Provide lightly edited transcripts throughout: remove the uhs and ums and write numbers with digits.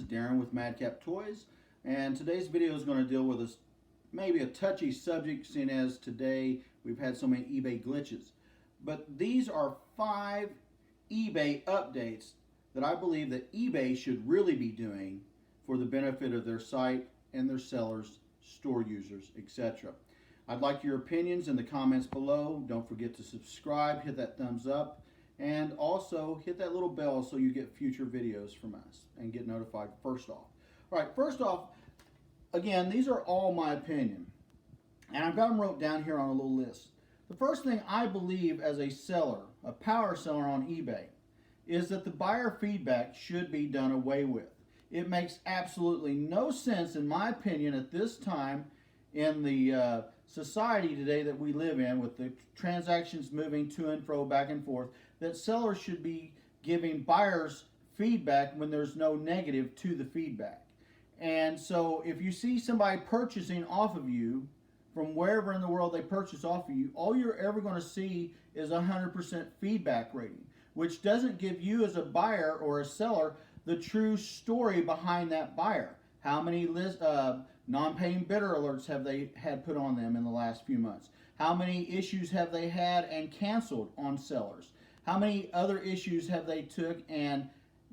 Darren with Madcap Toys, and today's video is going to deal with maybe a touchy subject, seeing as today we've had so many eBay glitches. But these are 5 eBay updates that I believe that eBay should really be doing for the benefit of their site and their sellers, store users, etc. I'd like your opinions in the comments below. Don't forget to subscribe, hit that thumbs up, and also hit that little bell so you get future videos from us and get notified first off. All right, first off, again, these are all my opinion, and I've got them wrote down here on a little list. The first thing I believe as a seller, a power seller on eBay, is that the buyer feedback should be done away with. It makes absolutely no sense, in my opinion, at this time in the society today that we live in, with the transactions moving to and fro, back and forth, that sellers should be giving buyers feedback when there's no negative to the feedback. And so if you see somebody purchasing off of you from wherever in the world they purchase off of you, all you're ever going to see is 100% feedback rating, which doesn't give you as a buyer or a seller the true story behind that buyer. How many non-paying bidder alerts have they had put on them in the last few months? How many issues have they had and canceled on sellers? How many other issues have they took and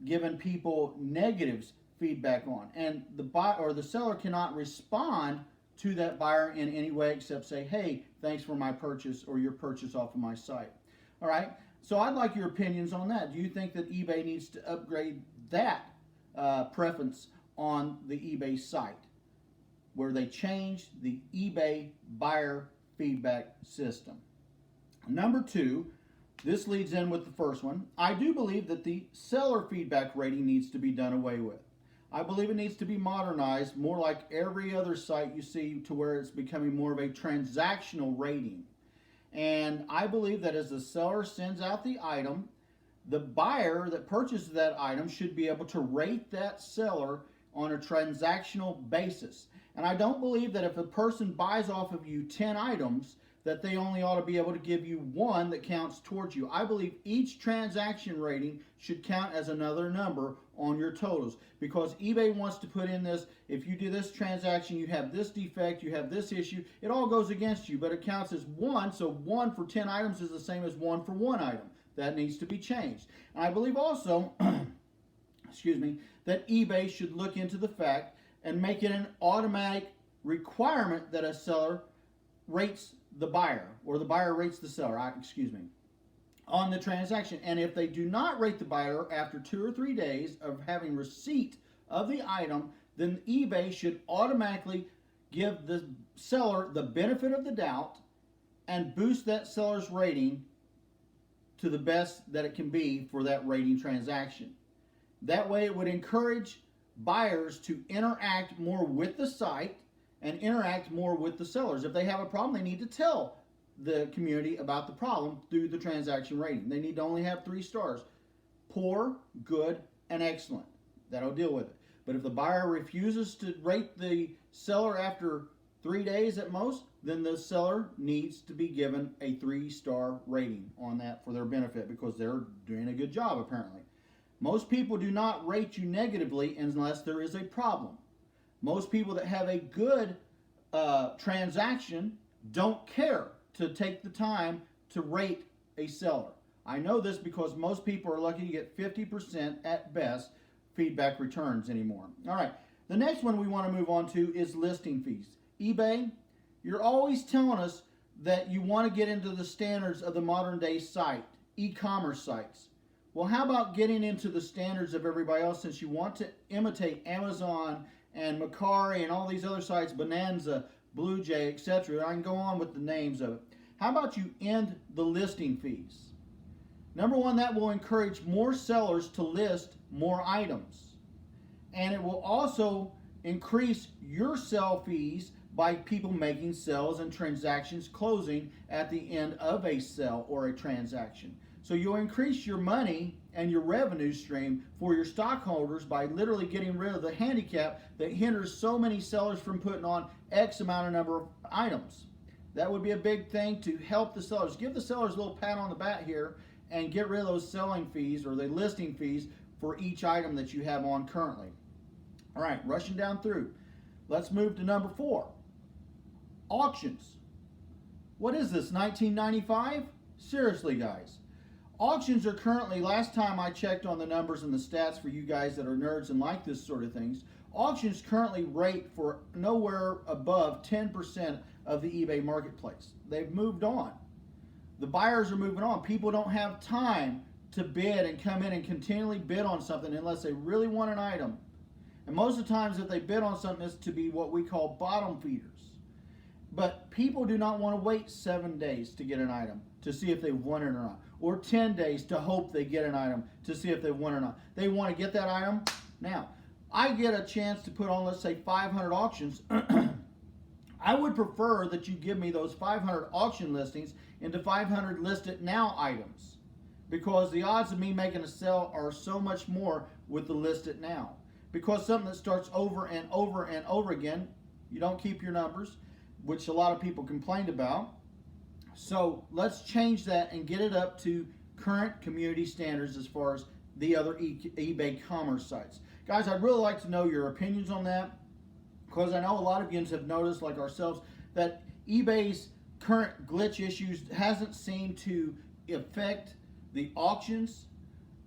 given people negatives feedback on? And the buyer or the seller cannot respond to that buyer in any way except say, hey, thanks for my purchase or your purchase off of my site. All right, so I'd like your opinions on that. Do you think that eBay needs to upgrade that preference on the eBay site, where they change the eBay buyer feedback system? Number 2, this leads in with the first one. I do believe that the seller feedback rating needs to be done away with. I believe it needs to be modernized more like every other site you see, to where it's becoming more of a transactional rating. And I believe that as the seller sends out the item, the buyer that purchases that item should be able to rate that seller on a transactional basis. And I don't believe that if a person buys off of you 10 items, that they only ought to be able to give you 1 that counts towards you. I believe each transaction rating should count as another number on your totals, because eBay wants to put in this, if you do this transaction, you have this defect, you have this issue, it all goes against you, but it counts as 1, so 1 for 10 items is the same as 1 for 1 item. That needs to be changed. And I believe also, excuse me, that eBay should look into the fact and make it an automatic requirement that a seller rates the buyer, or the buyer rates the seller, on the transaction. And if they do not rate the buyer after 2 or 3 days of having receipt of the item, then eBay should automatically give the seller the benefit of the doubt and boost that seller's rating to the best that it can be for that rating transaction. That way it would encourage buyers to interact more with the site and interact more with the sellers. If they have a problem, they need to tell the community about the problem through the transaction rating. They need to only have 3 stars: poor, good, and excellent. That'll deal with it. But if the buyer refuses to rate the seller after 3 days at most, then the seller needs to be given a 3-star rating on that for their benefit, because they're doing a good job apparently. Most people do not rate you negatively unless there is a problem. Most people that have a good transaction don't care to take the time to rate a seller. I know this because most people are lucky to get 50% at best feedback returns anymore. All right, the next one we want to move on to is listing fees. eBay, you're always telling us that you want to get into the standards of the modern day site, e-commerce sites. Well, how about getting into the standards of everybody else, since you want to imitate Amazon and Macari and all these other sites, Bonanza, Blue Jay, etc. I can go on with the names of it. How about you end the listing fees? Number 1, that will encourage more sellers to list more items. And it will also increase your sell fees by people making sales and transactions closing at the end of a sell or a transaction. So you'll increase your money and your revenue stream for your stockholders by literally getting rid of the handicap that hinders so many sellers from putting on X amount of number of items. That would be a big thing to help the sellers. Give the sellers a little pat on the back here and get rid of those selling fees or the listing fees for each item that you have on currently. All right, rushing down through. Let's move to number 4. Auctions. What is this, 1995? Seriously, guys. Auctions are currently, last time I checked on the numbers and the stats for you guys that are nerds and like this sort of things, auctions currently rate for nowhere above 10% of the eBay marketplace. They've moved on. The buyers are moving on. People don't have time to bid and come in and continually bid on something unless they really want an item. And most of the times if they bid on something, it's to be what we call bottom feeders. But people do not want to wait 7 days to get an item to see if they've won it or not, or 10 days to hope they get an item to see if they won or not. They want to get that item now. I get a chance to put on, let's say, 500 auctions. I would prefer that you give me those 500 auction listings into 500 listed now items, because the odds of me making a sale are so much more with the listed now. Because something that starts over and over and over again, you don't keep your numbers, which a lot of people complained about. So let's change that and get it up to current community standards as far as the other eBay commerce sites. Guys, I'd really like to know your opinions on that, because I know a lot of you have noticed, like ourselves, that eBay's current glitch issues hasn't seemed to affect the auctions.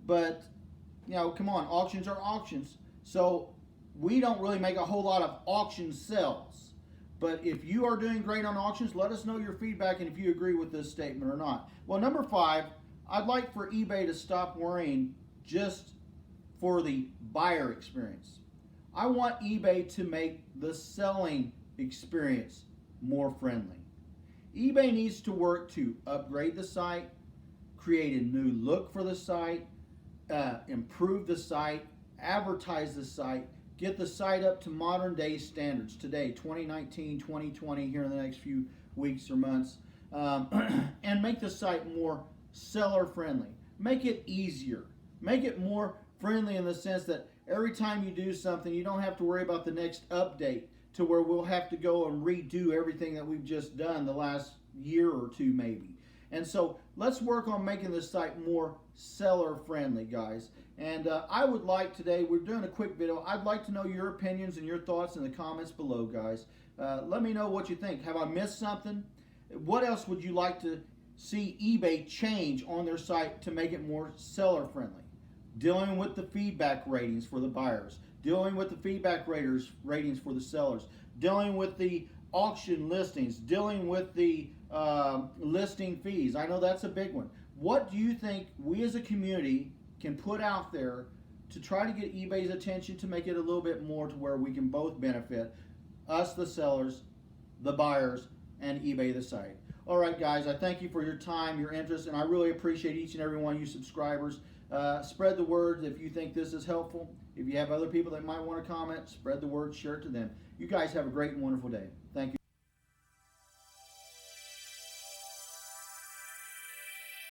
But, you know, come on, auctions are auctions. So we don't really make a whole lot of auction sales. But if you are doing great on auctions, let us know your feedback and if you agree with this statement or not. Well, number 5, I'd like for eBay to stop worrying just for the buyer experience. I want eBay to make the selling experience more friendly. eBay needs to work to upgrade the site, create a new look for the site, improve the site, advertise the site, get the site up to modern day standards today, 2019, 2020, here in the next few weeks or months, and make the site more seller friendly. Make it easier. Make it more friendly in the sense that every time you do something, you don't have to worry about the next update to where we'll have to go and redo everything that we've just done the last year or two maybe. And so let's work on making this site more seller friendly, guys. And I would like today, we're doing a quick video, I'd like to know your opinions and your thoughts in the comments below, guys. Let me know what you think. Have I missed something? What else would you like to see eBay change on their site to make it more seller friendly? Dealing with the feedback ratings for the buyers, dealing with the feedback ratings for the sellers, dealing with the auction listings, dealing with the listing fees. I know that's a big one. What do you think we as a community can put out there to try to get eBay's attention to make it a little bit more to where we can both benefit, us the sellers, the buyers, and eBay the site? All right, guys, I thank you for your time, your interest, and I really appreciate each and every one of you subscribers. Spread the word if you think this is helpful. If you have other people that might want to comment, spread the word, share it to them. You guys have a great and wonderful day. Thank you.